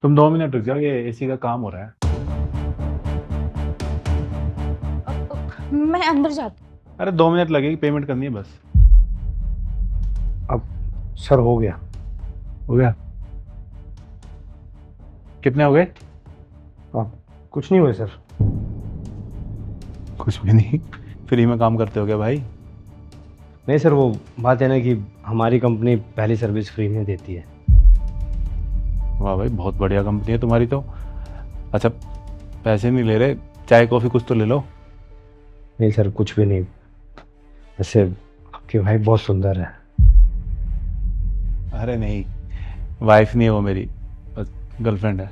तुम 2 मिनट रुक जाओ, ये एसी का काम हो रहा है। मैं अंदर जाती अरे 2 मिनट लगेगी, पेमेंट करनी है बस। अब सर हो गया। हो गया? कितने हो गए? अब कुछ नहीं हुए सर। कुछ भी नहीं। फ्री में काम करते हो क्या भाई? नहीं सर, वो बात है ना कि हमारी कंपनी पहली सर्विस फ्री में देती है। वाह भाई, बहुत बढ़िया कंपनी है तुम्हारी तो। अच्छा, पैसे नहीं ले रहे, चाय कॉफ़ी कुछ तो ले लो। नहीं सर, कुछ भी नहीं। वैसे आपकी भाई बहुत सुंदर है। अरे नहीं, वाइफ नहीं है वो मेरी, बस गर्लफ्रेंड है।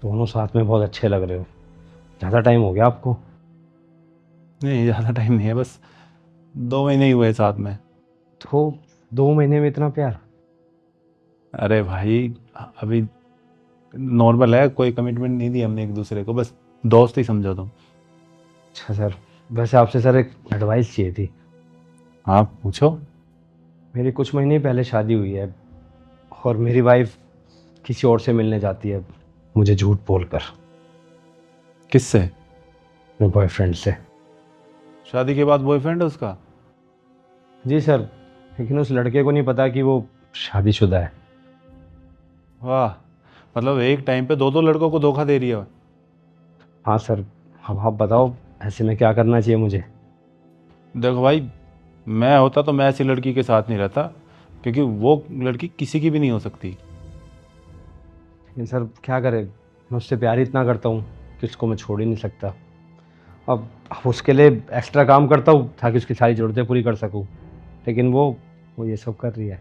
दोनों साथ में बहुत अच्छे लग रहे हो। ज़्यादा टाइम हो गया आपको? नहीं, ज़्यादा टाइम नहीं है, बस 2 महीने ही हुए साथ में। तो 2 महीने में इतना प्यार? अरे भाई, अभी नॉर्मल है, कोई कमिटमेंट नहीं दी हमने एक दूसरे को, बस दोस्त ही समझो तुम। अच्छा सर, वैसे आपसे सर एक एडवाइस चाहिए थी। हाँ पूछो। मेरी कुछ महीने पहले शादी हुई है और मेरी वाइफ किसी और से मिलने जाती है, मुझे झूठ बोलकर। किससे? अपने बॉयफ्रेंड से। शादी के बाद बॉयफ्रेंड है उसका? जी सर, लेकिन उस लड़के को नहीं पता कि वो शादीशुदा है। वाह, मतलब एक टाइम पे दो दो लड़कों को धोखा दे रही है। हाँ सर, अब आप बताओ ऐसे में क्या करना चाहिए मुझे? देखो भाई, मैं होता तो मैं ऐसी लड़की के साथ नहीं रहता, क्योंकि वो लड़की किसी की भी नहीं हो सकती। लेकिन सर क्या करें, मैं उससे प्यार ही इतना करता हूँ कि उसको मैं छोड़ ही नहीं सकता। अब उसके लिए एक्स्ट्रा काम करता हूँ ताकि उसकी सारी ज़रूरतें पूरी कर सकूँ, लेकिन वो ये सब कर रही है।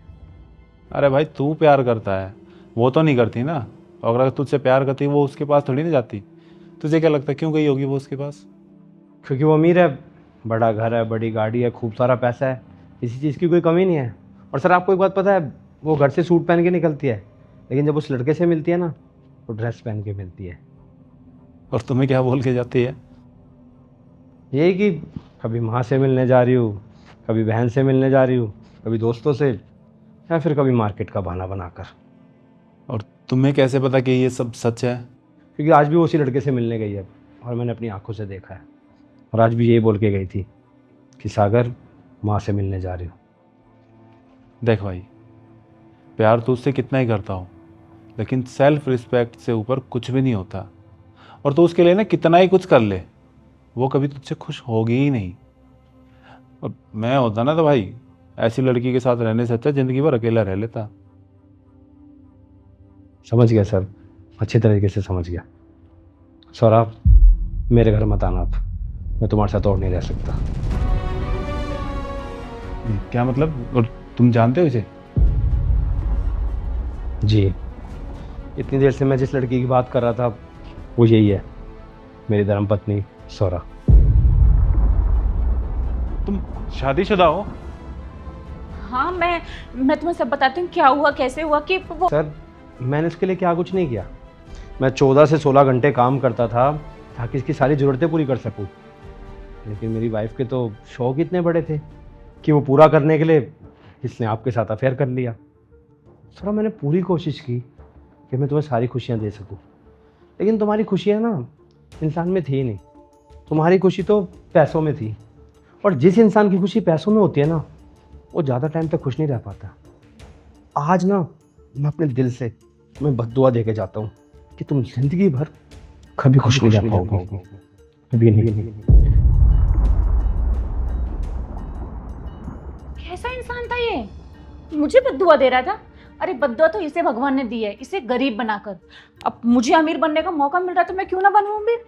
अरे भाई, तू प्यार करता है, वो तो नहीं करती ना। और अगर तुझसे प्यार करती वो उसके पास थोड़ी ना जाती। तुझे क्या लगता है क्यों गई होगी वो उसके पास? क्योंकि वो अमीर है, बड़ा घर है, बड़ी गाड़ी है, खूब सारा पैसा है, किसी चीज़ की कोई कमी नहीं है। और सर आपको एक बात पता है, वो घर से सूट पहन के निकलती है, लेकिन जब उस लड़के से मिलती है ना, वो ड्रेस पहन के मिलती है। और तुम्हें क्या बोल के जाती है? यही कि कभी माँ से मिलने जा रही हूँ, कभी बहन से मिलने जा रही हूँ, कभी दोस्तों से, या फिर कभी मार्केट का बहाना बनाकर। और तुम्हें कैसे पता कि ये सब सच है? क्योंकि आज भी वो उसी लड़के से मिलने गई है और मैंने अपनी आंखों से देखा है। और आज भी यही बोल के गई थी कि सागर, माँ से मिलने जा रही हूँ। देख भाई, प्यार तो उससे कितना ही करता हूँ, लेकिन सेल्फ रिस्पेक्ट से ऊपर कुछ भी नहीं होता। और तो उसके लिए ना कितना ही कुछ कर ले, वो कभी तुझसे खुश होगी ही नहीं। और मैं होता ना तो भाई, ऐसी लड़की के साथ रहने से अच्छा जिंदगी भर अकेला रह लेता। समझ गया सर, अच्छे तरीके से समझ गया। सर आप मेरे घर मत आना, आप, मैं तुम्हारे साथ और नहीं रह सकता। क्या मतलब? और तुम जानते हो इसे? जी, इतनी देर से मैं जिस लड़की की बात कर रहा था वो यही है, मेरी धर्मपत्नी सौरा। तुम शादीशुदा हो? हाँ, मैं तुम्हें सब बताती हूँ क्या हुआ कैसे हुआ कि वो सर मैंने इसके लिए क्या कुछ नहीं किया। मैं 14 से 16 घंटे काम करता था ताकि इसकी सारी ज़रूरतें पूरी कर सकूं, लेकिन मेरी वाइफ के तो शौक इतने बड़े थे कि वो पूरा करने के लिए इसने आपके साथ अफेयर कर लिया। सर मैंने पूरी कोशिश की कि मैं तुम्हें सारी खुशियां दे सकूं, लेकिन तुम्हारी खुशियां ना इंसान में थी नहीं, तुम्हारी खुशी तो पैसों में थी। और जिस इंसान की खुशी पैसों में होती है ना, वो ज़्यादा टाइम तक खुश नहीं रह पाता। आज ना मैं अपने दिल से तुम्हें बद्दुआ दे के जाता हूँ कि तुम जिंदगी भर कभी खुश नहीं रह पाओगे, कभी नहीं। कैसा इंसान था ये, मुझे बद्दुआ दे रहा था। अरे बद्दुआ तो इसे भगवान ने दी है, इसे गरीब बनाकर। अब मुझे अमीर बनने का मौका मिल रहा है तो मैं क्यों ना बनूं अमीर।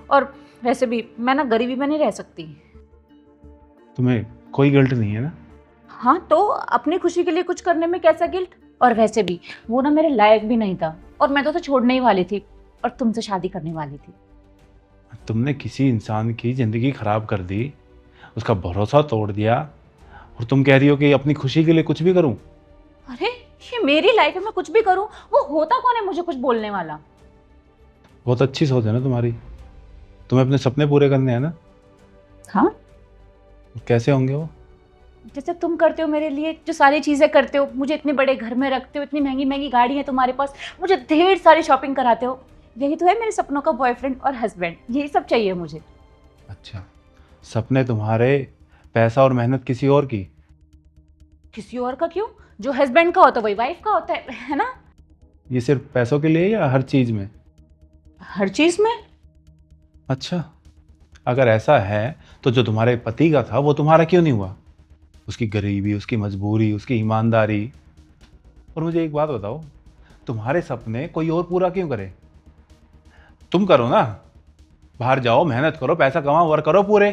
और वैसे भी मैं ना गरीबी में नहीं रह सकती। तुम्हें कोई गिल्ट नहीं है ना? हाँ, तो अपनी खुशी के लिए कुछ करने में कैसा गिल्ट। और वैसे भी वो ना मेरे लायक भी नहीं था, और मैं तो उसे छोड़ने ही वाली थी और तुमसे शादी करने वाली थी। तुमने किसी इंसान की ज़िंदगी खराब कर दी, उसका भरोसा तोड़ दिया, और तुम कह रही हो कि अपनी खुशी के लिए कुछ भी करूं? अरे ये मेरी लाइफ है, मैं कुछ भी करूं, वो होता कौन है मुझे कुछ बोलने वाला। बहुत अच्छी सोच है ना तुम्हारी। तुम्हें अपने सपने पूरे करने हैं ना? हाँ, कैसे होंगे वो? जैसे तुम करते हो मेरे लिए, जो सारी चीज़ें करते हो, मुझे इतने बड़े घर में रखते हो, इतनी महंगी महंगी गाड़ी है तुम्हारे पास, मुझे ढेर सारी शॉपिंग कराते हो, यही तो है मेरे सपनों का बॉयफ्रेंड और हस्बैंड, यही सब चाहिए मुझे। अच्छा, सपने तुम्हारे, पैसा और मेहनत किसी और की। किसी और का क्यों? जो हस्बैंड का होता है वही वाइफ का होता है ना? ये सिर्फ पैसों के लिए या हर चीज़ में? हर चीज़ में। अच्छा, अगर ऐसा है तो जो तुम्हारे पति का था वो तुम्हारा क्यों नहीं हुआ? उसकी गरीबी, उसकी मजबूरी, उसकी ईमानदारी। और मुझे एक बात बताओ, तुम्हारे सपने कोई और पूरा क्यों करे? तुम करो ना, बाहर जाओ, मेहनत करो, पैसा कमाओ और करो पूरे।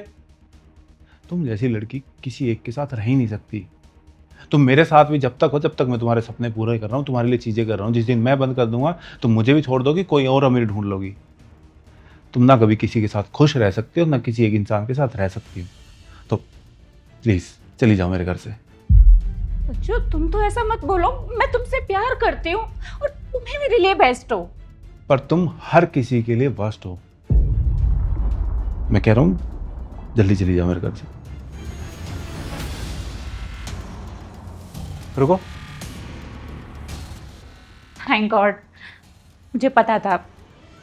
तुम जैसी लड़की किसी एक के साथ रह ही नहीं सकती। तुम मेरे साथ भी जब तक हो, जब तक मैं तुम्हारे सपने पूरे कर रहा हूँ, तुम्हारे लिए चीज़ें कर रहा हूँ। जिस दिन मैं बंद कर दूंगा तुम मुझे भी छोड़ दोगी, कोई और अमीर ढूंढ लोगी। तुम ना कभी किसी के साथ खुश रह सकती हो, ना किसी एक इंसान के साथ रह सकती हो। तो प्लीज़ चली जाओ मेरे घर से। बच्चों तुम तो ऐसा मत बोलो, मैं तुमसे प्यार करती हूँ और तुम ही मेरे लिए बेस्ट हो। पर तुम हर किसी के लिए वर्स्ट हो। मैं कह रहा हूँ जल्दी चली जाओ मेरे घर से। रुको। थैंक गॉड, मुझे पता था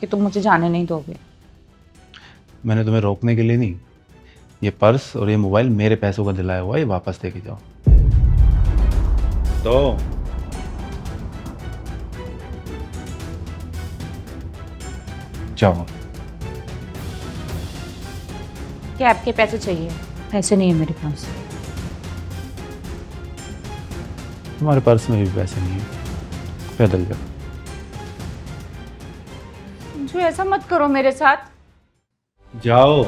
कि तुम मुझे जाने नहीं दोगे। मैंने तुम्हें रोकने के लिए नहीं, ये पर्स और ये मोबाइल मेरे पैसों का दिलाया हुआ है, ये वापस देके जाओ। तो जाओ। कैब के पैसे चाहिए, पैसे नहीं है मेरे पास। तुम्हारे पर्स में भी पैसे नहीं है, पैदल जाओ। जो ऐसा मत करो मेरे साथ। जाओ।